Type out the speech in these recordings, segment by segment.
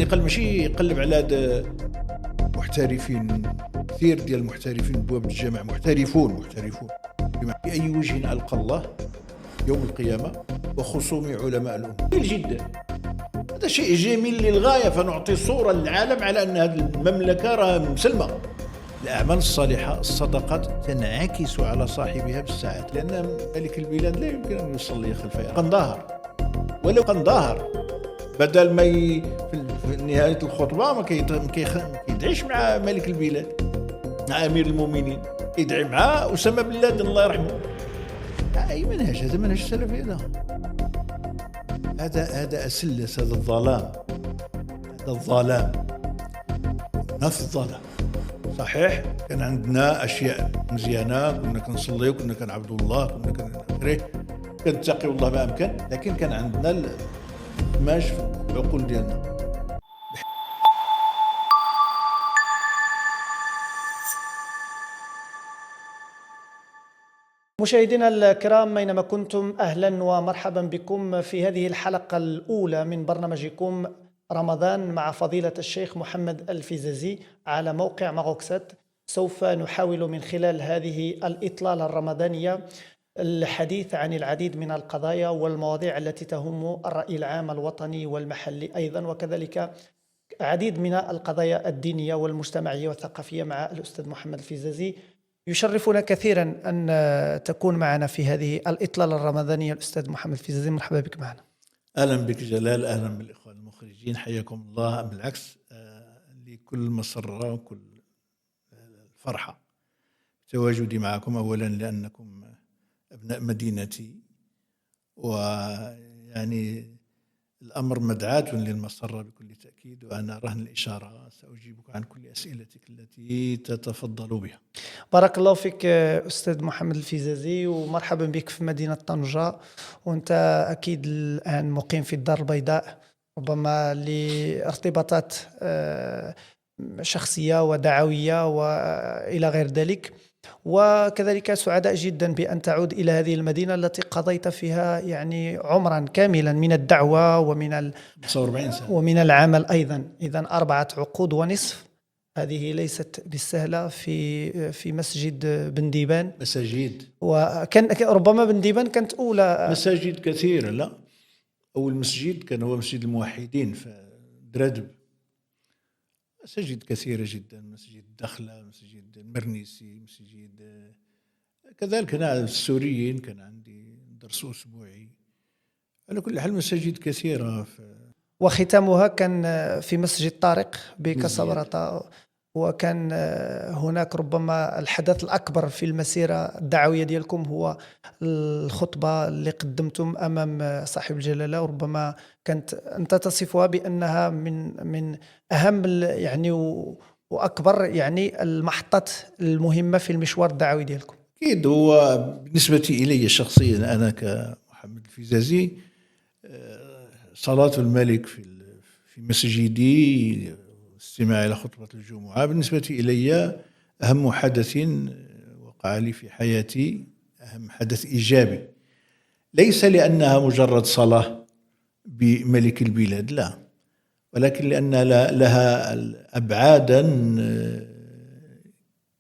قال ماشي يقلب على هاد محترفين، كثير ديال المحترفين بواب الجامع محترفون بأي وجه ألقى الله يوم القيامة وخصوم علماء الأمة. جميل جدا، هذا شيء جميل للغاية، فنعطي صورة للعالم على أن هذه المملكة راه مسلمة. الأعمال الصالحة الصدقات تنعكس على صاحبها بالساعات، لأن ملك البلاد لا يمكن أن يصلي خلف قنظاهر، ولو قنظاهر بدل ما في نهاية الخطبة ما كيدعيش مع ملك البلاد، مع أمير المؤمنين، يدعي مع أسامة بن لادن الله يرحمه. أي منهج؟ هذا منهج السلفي. هذا أسلس، هذا الظلام، هذا الظلام نفس الظلام. صحيح كان عندنا أشياء مزيانة، كنا كنصلي، كنا كنعبدوا الله، كنا كنتقي الله ما أمكن، لكن كان عندنا الإدماج في العقول ديالنا. مشاهدينا الكرام أينما كنتم، أهلا ومرحبا بكم في هذه الحلقة الأولى من برنامجكم رمضان مع فضيلة الشيخ محمد الفيزازي على موقع ماغوكسات. سوف نحاول من خلال هذه الإطلالة الرمضانية الحديث عن العديد من القضايا والمواضيع التي تهم الرأي العام الوطني والمحلي أيضا، وكذلك عديد من القضايا الدينية والمجتمعية والثقافية مع الأستاذ محمد الفيزازي. يشرفنا كثيرا أن تكون معنا في هذه الإطلالة الرمضانية الأستاذ محمد الفيزازي، مرحبا بك معنا. أهلا بك جلال، أهلا بالإخوان المخرجين، حياكم الله. بالعكس، لكل مسرة وكل فرحة تواجدي معكم، أولا لأنكم أبناء مدينتي، ويعني الأمر مدعاة للمسرة بكل تأكيد، وأنا رهن الإشارة سأجيبك عن كل أسئلتك التي تتفضل بها. بارك الله فيك أستاذ محمد الفيزازي، ومرحبا بك في مدينة طنجة، وأنت أكيد الآن مقيم في الدار البيضاء، ربما لارتباطات شخصية ودعوية وإلى غير ذلك، وكذلك سعداء جدا بأن تعود إلى هذه المدينة التي قضيت فيها يعني عمرا كاملا من الدعوة 45 سنة ومن العمل أيضا. إذن 4 عقود ونصف، هذه ليست بالسهلة في مسجد بن ديبان. مساجد، وكان ربما بن ديبان كانت أولى مساجد كثيرة. لا، أول مسجد كان هو مسجد الموحدين في درادب. مساجد كثيرة جدا، مسجد الدخلة، مسجد المرنيسي، مسجد كذلك هنا السوريين كان عندي درس أسبوعي. على كل حال مساجد كثيرة وختامها كان في مسجد طارق بكسبرة، وكان هناك ربما الحدث الأكبر في المسيرة الدعوية ديالكم هو الخطبة اللي قدمتم أمام صاحب الجلالة، وربما كانت أنت تصفها بأنها من أهم يعني وأكبر يعني المحطات المهمة في المشوار الدعوي ديالكم. أكيد. هو بالنسبة إلي شخصيا أنا كمحمد الفيزازي، صلاة الملك في مسجدي، استماع إلى خطبة الجمعة، بالنسبة إلي أهم حدث وقع لي في حياتي، أهم حدث إيجابي، ليس لأنها مجرد صلاة بملك البلاد، لا، ولكن لأن لها أبعادا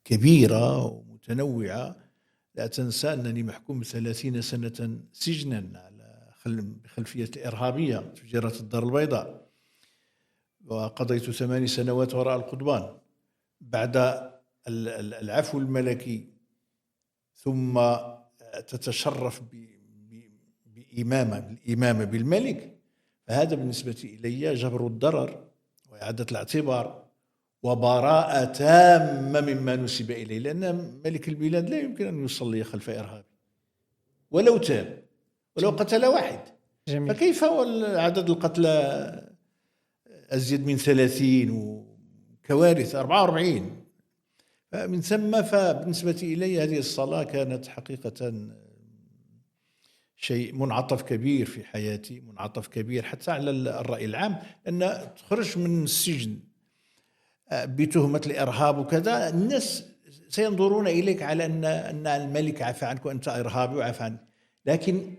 كبيرة ومتنوعة. لا تنسى أنني محكوم 30 سنة سجنا بخلفية إرهابية تفجيرات الدار البيضاء، وقضيت 8 سنوات وراء القضبان. بعد العفو الملكي ثم تتشرف بالإمامة بالملك، فهذا بالنسبة إلي جبر الضرر وإعادة الاعتبار وبراءة تامة مما نسب إليه، لأن ملك البلاد لا يمكن أن يصلي خلف إرهابي ولو تاب، ولو قتل واحد. جميل. فكيف عدد القتلى أزيد من 30 وكوارث 44؟ فمن ثم فبالنسبة إلي هذه الصلاة كانت حقيقة شيء منعطف كبير في حياتي، منعطف كبير حتى على الرأي العام، أن تخرج من السجن بتهمة الإرهاب وكذا، الناس سينظرون إليك على أن الملك عفى عنك وأنت إرهابي وعفى عنك، لكن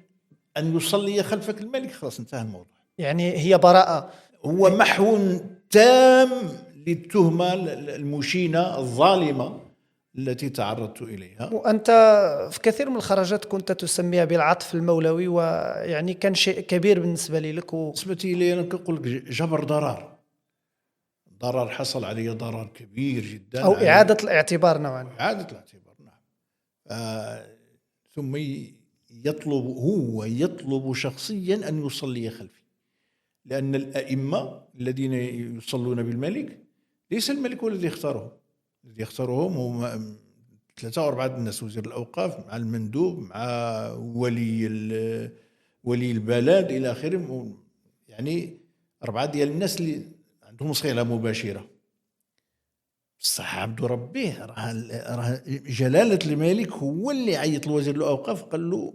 أن يصلي خلفك الملك خلاص انتهى الموضوع. يعني هي براءة هو محو تام للتهمة المشينة الظالمة التي تعرضت إليها. وأنت في كثير من الخرجات كنت تسميها بالعطف المولوي، ويعني كان شيء كبير بالنسبة لي لك. بالنسبة لي أنا كنقول لك جبر ضرر حصل علي، ضرر كبير جدا، أو إعادة الاعتبار نوعا. إعادة الاعتبار، نعم. ثم يطلب شخصيا أن يصلي خلفي، لأن الأئمة الذين يصلون بالملك ليس الملك هو الذي يختارهم، الذي يختارهم هم 3 أو 4 الناس: وزير الأوقاف مع المندوب مع ولي البلد إلى آخره، يعني 4 ديال الناس اللي عندهم صلة مباشرة. بصح عبد ربيه راه جلالة الملك هو اللي عيط لوزير الأوقاف قال له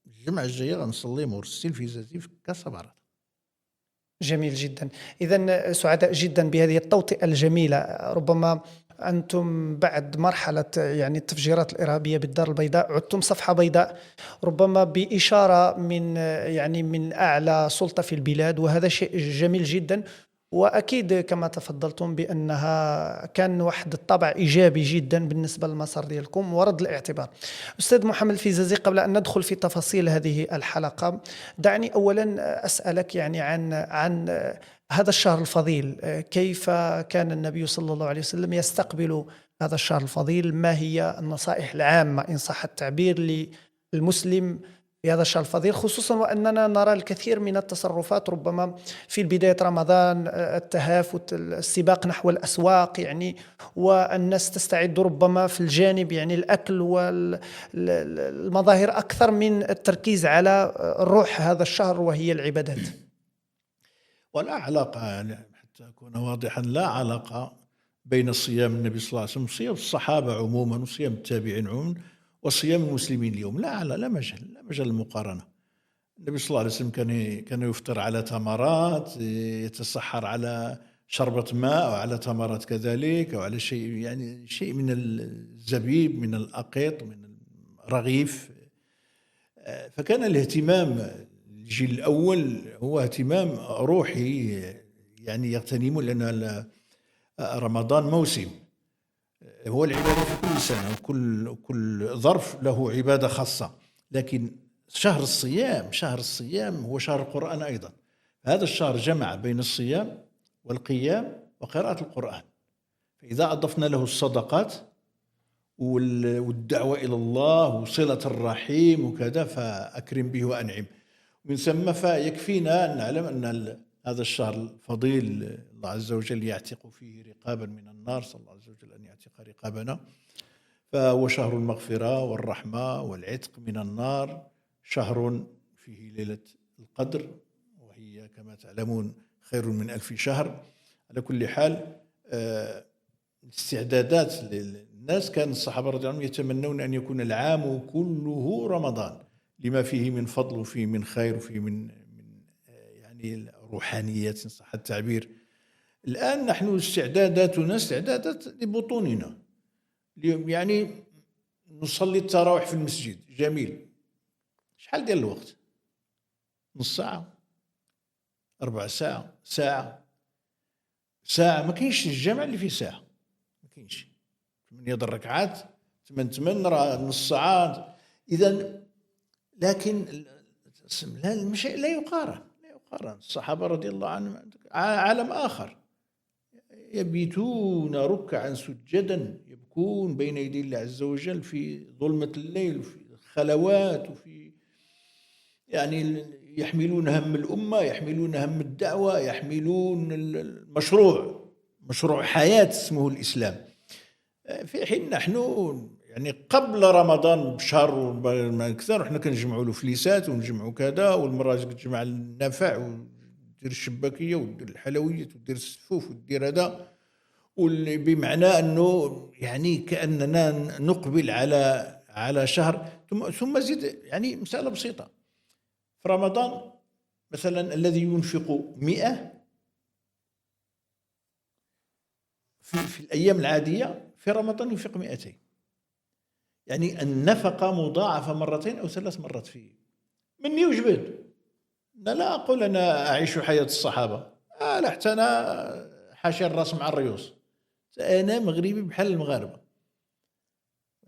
الجمعة الجاية غنصلي مور السي الفيزازي في كاس برات. جميل جدا. إذن سعداء جدا بهذه التوطئة الجميلة. ربما أنتم بعد مرحلة يعني التفجيرات الإرهابية بالدار البيضاء عدتم صفحة بيضاء، ربما بإشارة من أعلى سلطة في البلاد، وهذا شيء جميل جدا. وأكيد كما تفضلتم بأنها كان واحد الطابع إيجابي جدا بالنسبة للمسار ديالكم ورد الاعتبار. أستاذ محمد الفيزازي، قبل أن ندخل في تفاصيل هذه الحلقة، دعني أولا أسألك يعني عن هذا الشهر الفضيل. كيف كان النبي صلى الله عليه وسلم يستقبل هذا الشهر الفضيل؟ ما هي النصائح العامة إن صح التعبير للمسلم في هذا الشهر الفضيل، خصوصا وأننا نرى الكثير من التصرفات ربما في بداية رمضان، التهافت، السباق نحو الأسواق يعني، والناس تستعد ربما في الجانب يعني الأكل والمظاهر أكثر من التركيز على روح هذا الشهر وهي العبادات. ولا علاقة، حتى أكون واضحا، لا علاقة بين صيام النبي صلى الله عليه وسلم وصيام الصحابة عموما وصيام التابعين عموما وصيام المسلمين اليوم. لا مجال للمقارنة. النبي صلى الله عليه وسلم كان يفطر على تمرات، يتسحر على شربة ماء أو على تمرات كذلك، أو على شيء من الزبيب، من الأقيط، من الرغيف. فكان الاهتمام الجيل الأول هو اهتمام روحي، يعني يغتنمون، لأن رمضان موسم، هو العبادة في كل سنة، وكل ظرف له عبادة خاصة. لكن شهر الصيام هو شهر القرآن أيضا. هذا الشهر جمع بين الصيام والقيام وقراءة القرآن. فإذا أضفنا له الصدقات والدعوة إلى الله وصلة الرحيم وكذا فأكرم به وأنعم. من ثم فيكفينا أن نعلم أن هذا الشهر الفضيل الله عز وجل يعتق فيه رقابا من النار، صلى الله عز وجل أن يعتق رقابنا. فهو شهر المغفرة والرحمة والعتق من النار، شهر فيه ليلة القدر، وهي كما تعلمون خير من 1000 شهر. على كل حال الاستعدادات للناس، كان الصحابة رضي الله عنهم يتمنون أن يكون العام كله رمضان، لما فيه من فضل وفيه من خير وفيه من يعني روحانيات إن صح التعبير. الآن نحن استعداداتنا استعدادات لبطوننا، يعني نصلي التراويح في المسجد، جميل. شحال ديال الوقت؟ نص ساعة، 4 ساعة، ساعة. ما كاينش الجامع اللي فيه ساعة، ما كاينش 8 ركعات، 8 راه نص ساعة. إذن لكن لا يقارن. الصحابة رضي الله عنهم عالم آخر، يبيتون ركعا سجدا، يبكون بين يدي الله عز وجل في ظلمة الليل وفي الخلوات، وفي يعني يحملون هم الأمة، يحملون هم الدعوة، يحملون مشروع حياة اسمه الإسلام. في حين نحن يعني قبل رمضان بشهر كذا احنا كنجمعوا له فليسات ونجمعوا كذا، والمراجل تجمع النفع ودير الشباكيه ودير الحلويات ودير السفوف ودير هذا، بمعنى انه يعني كاننا نقبل على شهر. ثم زيد يعني مساله بسيطه. في رمضان مثلا الذي ينفق 100 في الايام العاديه، في رمضان ينفق 200. يعني النفقة مضاعفة 2 أو 3 مرات فيه. مني وجبد. لا أقول أنا أعيش حياة الصحابة، لا حتى انا حاشي الراس مع الريوس، انا مغربي بحال المغاربه،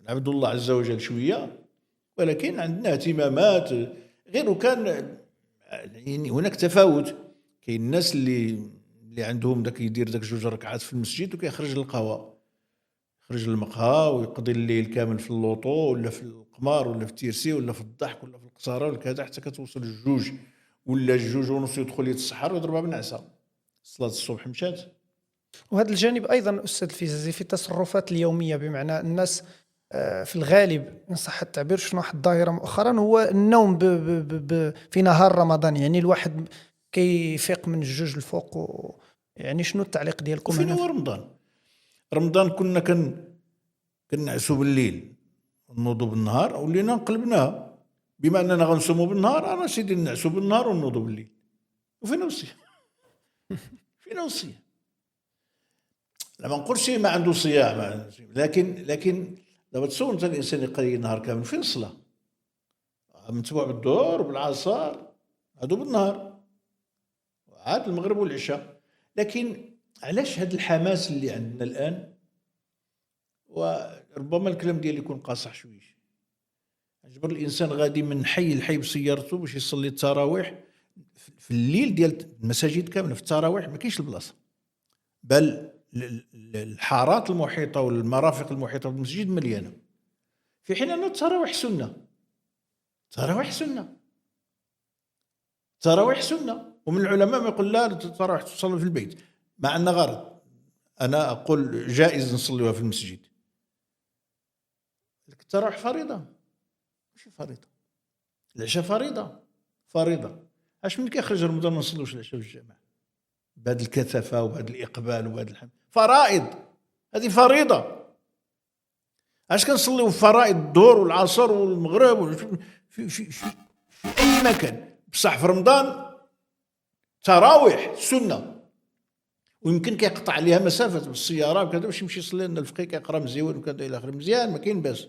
نعبد الله عز وجل شويه، ولكن عندنا اهتمامات غير. وكان يعني هناك تفاوت، كاين الناس اللي عندهم داك يدير داك 2 ركعات في المسجد وكيخرج للقهوه، يخرج للمقهى ويقضي الليل كامل في اللوطو ولا في القمار ولا في التيرسي ولا في الضحك ولا في القصاره ولا كذا، حتى كتوصل الجوج ولا الجوج ونص يدخل يتسحر ويضربها بالنعسه، صلاه الصبح مشات. وهذا الجانب أيضا أستاذ الفيزازي في التصرفات اليومية، بمعنى الناس في الغالب إن صح التعبير شنو واحد الظاهرة مؤخرا هو النوم في نهار رمضان، يعني الواحد كيفيق من الجوج الفوق يعني شنو التعليق ديالكم وفين هو رمضان كنا كنعسوا بالليل ونوضوا بالنهار، ولينا نقلبناها بما اننا غنصوموا بالنهار، انا سيدي نعسوا بالنهار ونوضوا بالليل. وفين الصيام؟ فين الصيام؟ لا ما نقولش ما عنده صيام، لكن دابا تصور انت الانسان يقضي النهار كامل، فين الصلاه؟ متبوع بالظهر وبالعصر، هادو بالنهار، عاد المغرب والعشاء. لكن علاش هاد الحماس اللي عندنا الان؟ وربما الكلام ديالي يكون قاصح شويه، اجبر الانسان غادي من حي لحي بسيارته باش يصلي التراويح في الليل ديال المساجد كامله، في التراويح ما كاينش البلاصه، بل الحارات المحيطه والمرافق المحيطه بالمسجد مليانه، في حين ان التراويح سنه، تراويح سنه. ومن العلماء ما يقول لا التراويح تصلي في البيت، مع ان غلط، انا اقول جائز نصليها في المسجد. التراويح فريضه، ماشي فريضه. العشاء فريضه. اش من كيخرج رمضان ما نصلوش العشاء في الجامع بهذه الكثافه وبهذا الاقبال وبهذا الحمد؟ فرائض، هذه فريضه. اش كنصليو فرائض الظهر والعصر والمغرب في اي مكان، بصح في رمضان تراويح سنه، ويمكن كيقطع عليها مسافه بالسياره وكذا باش يمشي يصلي لنا الفقيه كيقرا مزيان وكذا الى اخره، مزيان ما كاين باس.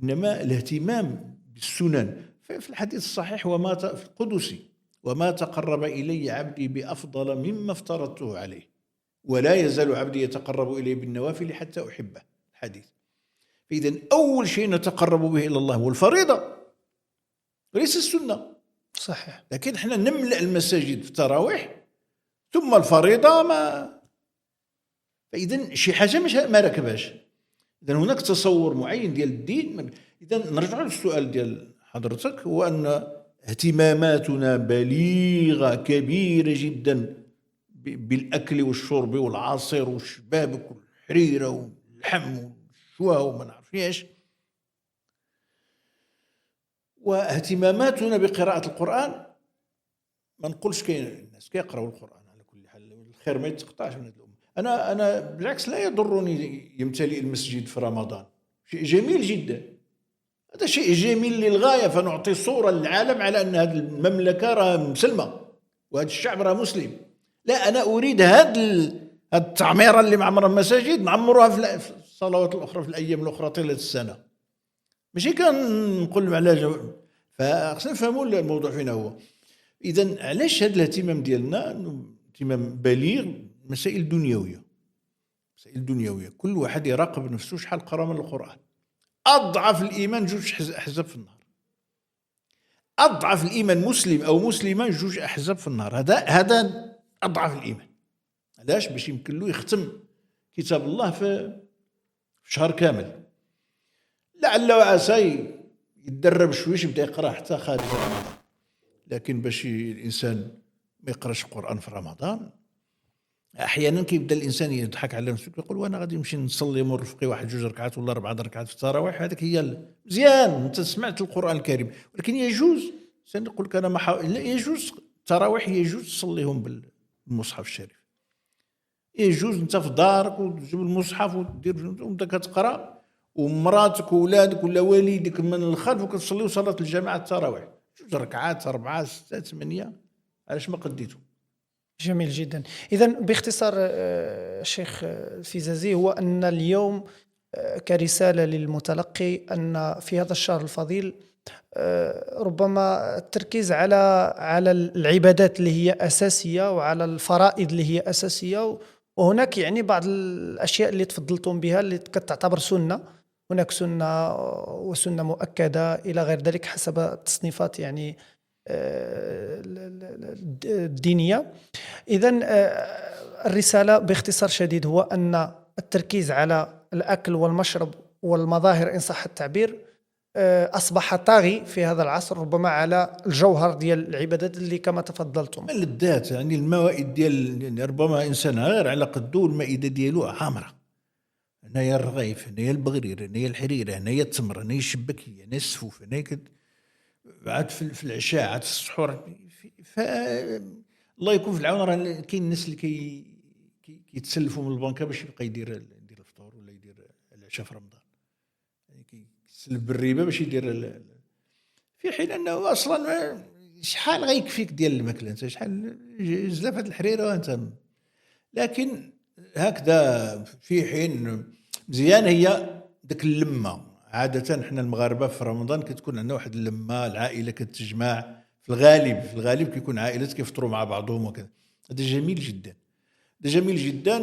انما الاهتمام بالسنن في الحديث الصحيح في القدسي: وما تقرب الي عبدي بافضل مما افترضته عليه ولا يزال عبدي يتقرب الي بالنوافل حتى احبه، الحديث. فاذا اول شيء نتقرب به الى الله هو الفريضه وليس السنه. صحيح. لكن احنا نملأ المساجد في التراويح ثم الفريضه ما. فاذا شي حاجه مش ما ركباش. اذا هناك تصور معين ديال الدين. اذا نرجع للسؤال ديال حضرتك، هو ان اهتماماتنا بليغه كبيره جدا بالاكل والشرب والعصير والشبابك والحريره واللحم والشوا وما نعرف ايش، واهتماماتنا بقراءه القران. ما نقولش كاين الناس كيقراوا القران على كل حال، الخير ما يتقطعش من هذه الامه. انا بالعكس لا يضرني يمتلئ المسجد في رمضان، شيء جميل جدا، هذا شيء جميل للغايه، فنعطي صوره للعالم على ان هذه المملكه راه مسلمه وهذا الشعب راه مسلم. لا، انا اريد هذه التعميره اللي معمره المساجد نعمروها في الصلوات الاخرى في الايام الاخرى طيله السنه، ماشي كنقول على فخصنا نفهموا الموضوع فين هو. اذا علاش هذا الاهتمام ديالنا اهتمام بليغ؟ مسائل دنيويه، كل واحد يراقب نفسه شحال قرا من القران. اضعف الايمان 2 احزاب في النهار، اضعف الايمان مسلم او مسلمه 2 احزاب في النهار، هذا اضعف الايمان. علاش؟ باش يمكن له يختم كتاب الله في شهر كامل. لعل وعسى يتدرب شويش يبدا يقرا حتى خارج رمضان، لكن باش الانسان ما يقراش القران في رمضان، احيانا كيبدا الانسان يضحك على نفسه، يقول وانا غادي نمشي نصلي مر رفقي 1 2 ركعات ولا 4 ركعات في التراويح، هذاك هي مزيان انت سمعت القران الكريم، ولكن يجوز الانسان يقول لك انا ما لا يجوز التراويح، يجوز تصليهم بالمصحف الشريف، يجوز انت في دارك وتجيب المصحف ودير وانت كتقرا ومراتك وولادك ولا والديك من الخلف وكتصليو صلاه الجماعه التراويح 2 ركعات 4 6 8، علاش ما قديتو؟ جميل جدا. إذا باختصار الشيخ الفيزازي، هو أن اليوم كرسالة للمتلقي أن في هذا الشهر الفضيل ربما التركيز على العبادات اللي هي أساسية وعلى الفرائض اللي هي أساسية، وهناك يعني بعض الأشياء اللي تفضلتم بها اللي كتعتبر سنة. هناك سنة وسنة مؤكدة إلى غير ذلك حسب التصنيفات يعني الدينية. إذن الرسالة باختصار شديد هو أن التركيز على الأكل والمشرب والمظاهر إن صح التعبير أصبح طاغي في هذا العصر، ربما على الجوهر ديال العبادات اللي كما تفضلتم. اللذات يعني الموائد ديال يعني ربما إنسان غير على قدو المائدة ديالو عامرة. هنايا الرغيف، هنايا البغرير، هنايا الحريرة، هنايا التمر، هنايا الشبكية، هنايا السفوف، هنايا عاد في العشاء، عاد في السحور. الله يكون في العون. راه كاين الناس اللي كيتسلفوا من البنكه باش يبقى يدير الفطور ولا يدير العشاء في رمضان، يعني كيتسلف بالربا باش يدير في حين انه اصلا شحال غيكفيك ديال الماكله انت، شحال زلافه الحريره وانت. لكن هكذا في حين مزيان هي داك اللمه. عاده حنا المغاربه في رمضان كتكون عندنا واحد اللمه، العائله كتجمع في الغالب كيكون عائلات كيفطروا مع بعضهم وكذا. هذا جميل جدا، ده جميل جدا.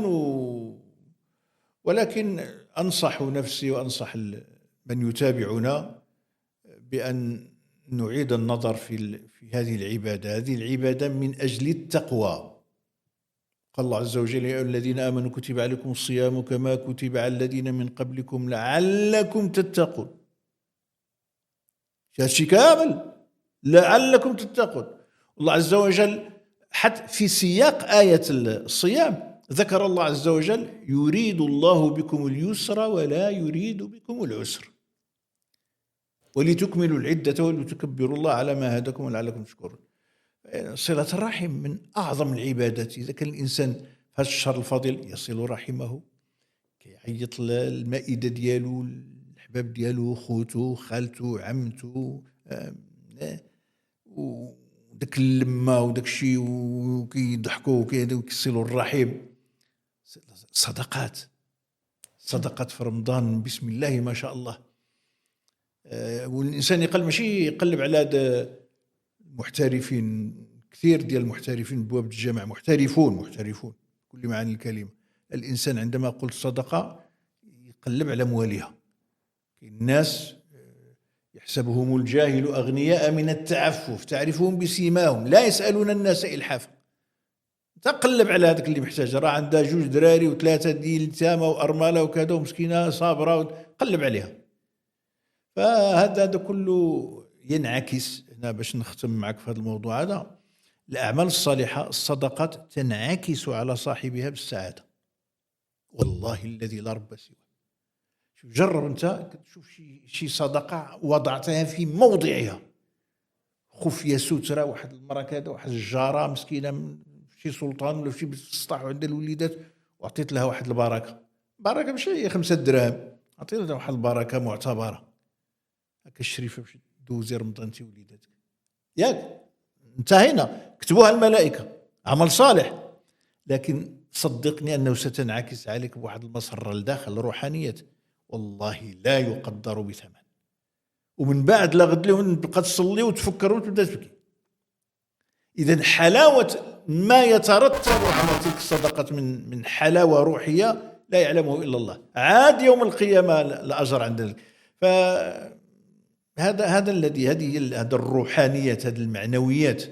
ولكن أنصح نفسي وأنصح من يتابعنا بأن نعيد النظر في هذه العبادة. هذه العبادة من أجل التقوى. قال الله عز وجل: يا أيها الذين آمنوا كتب عليكم الصيام كما كتب على الذين من قبلكم لعلكم تتقون. هادشي كامل لعلكم تتقون. الله عز وجل حتى في سياق آية الصيام ذكر الله عز وجل: يريد الله بكم اليسر ولا يريد بكم العسر ولتكملوا العدة ولتكبروا الله على ما هداكم ولعلكم تشكرون. صلة الرحم من أعظم العبادات. إذا كان الإنسان في هذا الشهر الفضيل يصل رحمه، كيعيط المائدة ديالو، الحباب ديالو، خوتو، خالتو، عمتو، وداك اللمة وداك الشيء، وكيضحكوا وكيصلوا الرحم. صدقات في رمضان بسم الله ما شاء الله. والإنسان ماشي يقلب على هذا المحترفين. كثير ديال المحترفين بواب الجامع محترفون كل معاني الكلمة. الإنسان عندما قلت صدقة يقلب على أموالها. الناس يحسبهم الجاهل أغنياء من التعفف تعرفهم بسيماهم لا يسألون الناس إلحافا. تقلب على هذاك اللي محتاج، راه عندها 2 دراري و3 ديال اليتامى وأرملة وكذا ومسكينة صابرة، قلب عليها. فهذا كله ينعكس هنا. باش نختم معك في هذا الموضوع هذا، الأعمال الصالحة الصدقات تنعكس على صاحبها بالسعادة. والله الذي لا رب سواه. شوف، جرب انت تشوف شي صدقة وضعتها في موضعها، خفية سترة، واحد المرأة كذا، واحد الجارة مسكينة شي سلطان ولا شي بتسطح عند الوليدات، وعطيت لها واحد البركة ماشي 5 دراهم، عطيت لها واحد البركة معتبرة هكا الشريفة باش دوزي رمضان انت وليداتك. ياك انتهينا، كتبوها الملائكة عمل صالح. لكن صدقني أنه ستنعكس عليك بواحد المسرة لداخل روحانيات والله لا يقدر بثمن. ومن بعد لا غد لهم تبقى تصلي وتفكر وتبدا تبكي. إذن حلاوة ما يترتب على تلك الصدقات من حلاوة روحية لا يعلمه إلا الله. عاد يوم القيامة الأجر عند ذلك. فهذا الذي هذه الروحانيات، هذه المعنويات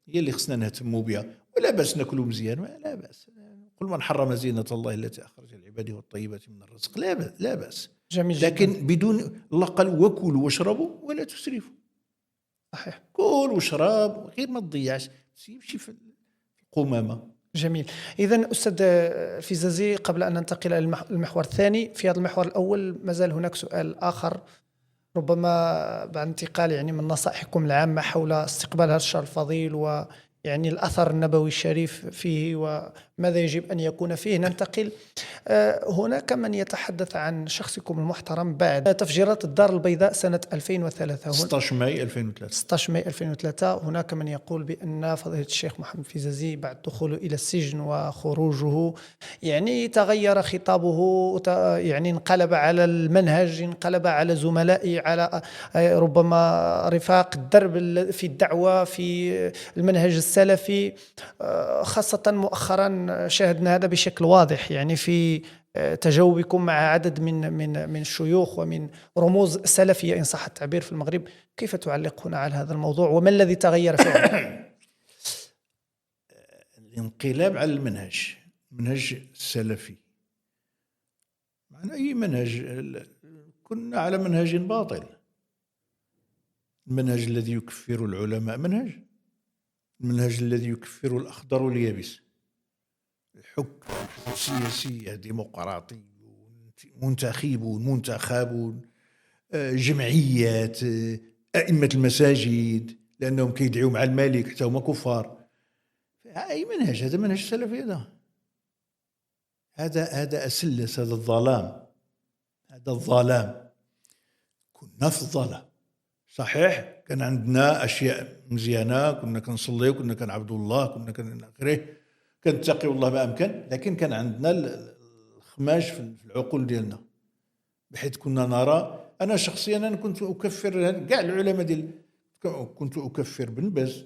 هي اللي خصنا نهتموا بها. ولا بأس ناكلوا مزيان، لا بأس. قل من حرم زينة الله التي أخرج لعباده والطيبات من الرزق، لا بأس. جميل لكن جدا. بدون، الله قال: وكلوا واشربوا ولا تسرفوا. صحيح. كل واشرب غير ما تضيعش، يمشي في القمامة. جميل. إذن أستاذ الفيزازي، قبل أن ننتقل إلى المحور الثاني، في هذا المحور الأول ما زال هناك سؤال آخر، ربما بعد انتقال يعني من نصائحكم العامة حول استقبال هذا الشهر الفضيل يعني الأثر النبوي الشريف فيه وماذا يجب أن يكون فيه. ننتقل، هناك من يتحدث عن شخصكم المحترم بعد تفجيرات الدار البيضاء سنة 2003، 16 ماي 2003. 16 ماي 2003. هناك من يقول بأن فضيلة الشيخ محمد الفيزازي بعد دخوله إلى السجن وخروجه يعني تغير خطابه، يعني انقلب على المنهج، انقلب على زملائه، على ربما رفاق الدرب في الدعوة، في المنهج السلفي. خاصة مؤخرا شاهدنا هذا بشكل واضح، يعني في تجاوبكم مع عدد من الشيوخ ومن رموز سلفية إن صح التعبير في المغرب. كيف تعلق هنا على هذا الموضوع وما الذي تغير فعلا؟ الانقلاب على المنهج السلفي، معنى أي منهج، كنا على منهج باطل. المنهج الذي يكفر العلماء المنهج الذي يكفر الأخضر واليابس، الحكم سياسي ديمقراطي منتخبون جمعيات، أئمة المساجد لأنهم كيدعوا مع الملك حتى هما كفار. أي منهج؟ هذا منهج السلفي، هذا أسلس، هذا الظلام. كنا في الظلام صحيح، كان عندنا أشياء مزيانة، كنا كنصلي وكنا كنعبد الله، كنا كنتقي الله ما أمكن، لكن كان عندنا الخماج في العقول ديالنا، بحيث كنا نرى. أنا شخصيا أنا كنت أكفر كاع العلماء كنت أكفر بن باز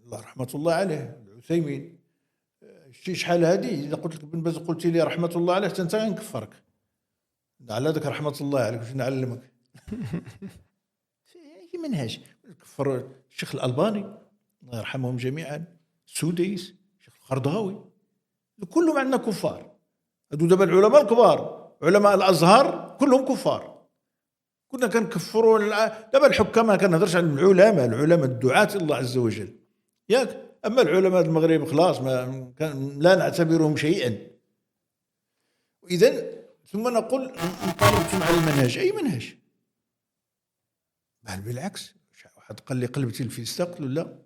الله رحمة الله عليه، العثيمين. شحال هذه إذا قلت لك بن باز قلت لي رحمة الله عليه حتى أنت غنكفرك على ذاك رحمة الله عليك، واش نعلمك؟ أي منهج كفر الشيخ الألباني الله يرحمهم جميعا، السديس، الشيخ القرضاوي، كلهم عندنا كفار. هادو دابا العلماء الكبار، علماء الأزهر كلهم كفار. كنا كنكفروا دابا الحكام، ما كنهضرش عن العلماء الدعاة الله عز وجل، ياك؟ أما العلماء المغرب خلاص لا نعتبرهم شيئا. إذن ثم نقول انقلبتم على المنهج. أي منهج؟ بل بالعكس، واحد قال لي قلبتي الفيستا، قلت له لا،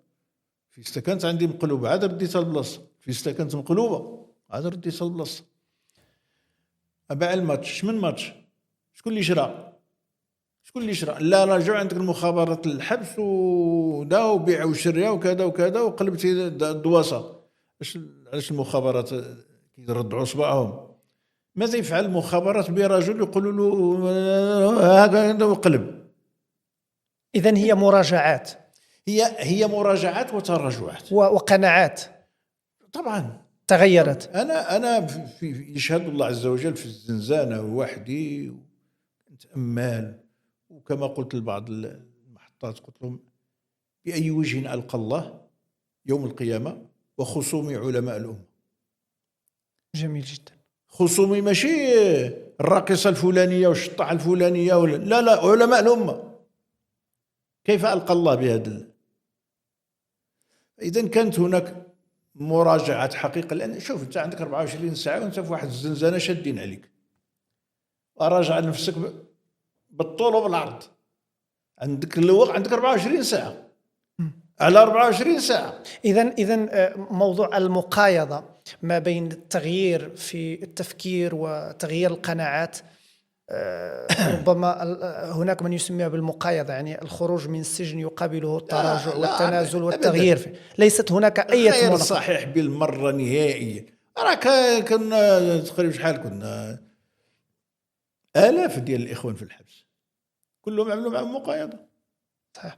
الفيستا كانت عندي مقلوبة عاد رديتها لبلاصة، الفيستا كانت مقلوبة عاد رديتها لبلاصة. أباع الماتش، من ماتش؟ شكون اللي شرا؟ لا رجعوا عندك المخابرات للحبس ودا وبيع وشريا وكذا وكذا، وقلبتي الدواسة. علاش المخابرات كيردعوا صباعهم؟ ماذا يفعل المخابرات برجل يقولوا له هكذا وقلب؟ إذن هي مراجعات، هي مراجعات وتراجعات وقناعات طبعا تغيرت. أنا يشهد الله عز وجل في الزنزانة وحدي نتأمل، وكما قلت لبعض المحطات قلت لهم بأي وجه ألقى الله يوم القيامة وخصومي علماء الأمة. جميل جدا. خصومي ماشي الراقصة الفلانية والشطاعة الفلانية لا علماء الأمة. كيف ألقى الله بهذا؟ إذن كانت هناك مراجعة حقيقة، لأن شوف أنت عندك 24 ساعة وأنت في واحد الزنزانة شادين عليك، وراجع نفسك بالطول وبالعرض. عندك الوقت، عندك 24 ساعة على 24 ساعة. إذن موضوع المقايضة ما بين التغيير في التفكير وتغيير القناعات، ربما هناك من يسميها بالمقايضة، يعني الخروج من السجن يقابله التراجع والتنازل والتغيير. ليست هناك أي غير صحيح بالمرة نهائيا. راك كنا تقريبا شحال كنا آلاف ديال الإخوان في الحبس، كلهم عملوا معهم مقايضة. صحيح.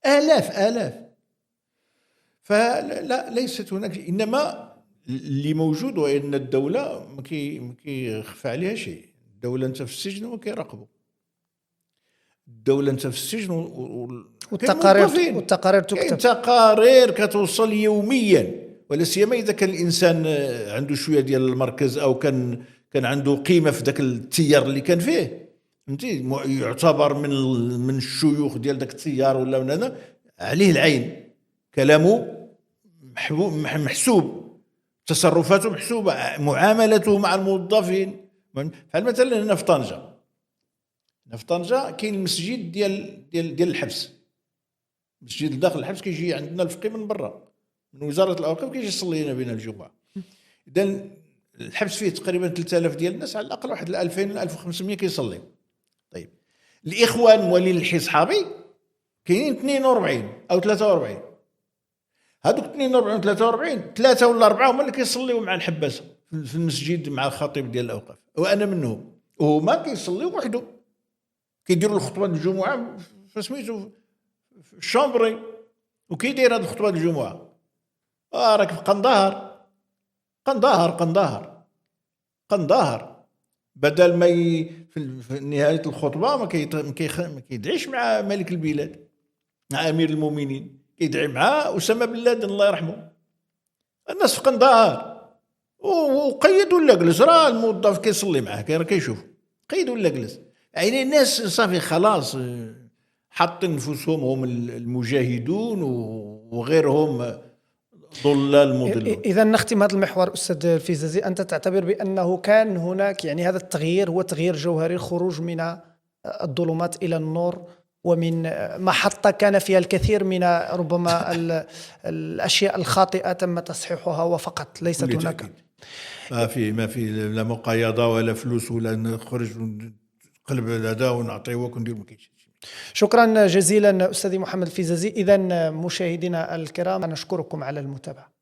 آلاف. فلا ليست هناك، إنما اللي موجود هو أن الدولة ما كيخفى عليها شيء. الدولة أنت في السجن وكيراقبوا، الدولة أنت في السجن والتقارير تكتب، تقارير كتوصل يوميا، ولا سيما إذا كان الإنسان عنده شوية ديال المركز أو كان عنده قيمة في ذاك التيار اللي كان فيه، فهمتي، يعتبر من الشيوخ ديال ذاك التيار ولا من هذا، عليه العين، كلامه محسوب، تصرفاته محسوبة، معاملته مع الموظفين. فمثلا هنا في طنجة كاين المسجد ديال الحبس، مسجد لداخل الحبس كيجي عندنا الفقيه من برا من وزاره الاوقاف كيجي يصلي لنا بين الجمعه. اذا الحبس فيه تقريبا 3000 ديال الناس، على الاقل واحد 2000 1500 كيصلي. طيب الاخوان موالين الحصحابي كاينين 42 او 43. هذوك 42 و 43 3 ولا 4 هما اللي كيصليو مع الحباسه في المسجد مع الخطيب ديال الاوقاف، وانا منهم. وهما كيصليو وحدهم، كيديروا الخطبه الجمعه فسميتو في الشامبري، وكيدير هذه الخطبه الجمعه راك في قندهر بدل ما في نهايه الخطبه ما كيدعيش مع ملك البلاد، مع امير المؤمنين، كيدعي مع اسامه بن لادن الله يرحمه. الناس في قندهر وقيدوا ولا جلس، راه الموظف كيصلي معاه كيشوف قيدوا ولا جلس. يعني الناس صافي خلاص حاطين نفوسهم هم المجاهدون وغيرهم ضلال مضلون. إذا نختم هذا المحور أستاذ الفيزازي، أنت تعتبر بأنه كان هناك يعني هذا التغيير هو تغيير جوهري، الخروج من الظلمات إلى النور، ومن محطة كان فيها الكثير من ربما الأشياء الخاطئة تم تصحيحها وفقط، ليست هناك ما في لا مقايضة ولا فلوس ولا نخرج قلب هذا ونعطيه وندير ما كاينش. شكرا جزيلا أستاذي محمد الفيزازي. إذن مشاهدينا الكرام نشكركم على المتابعة.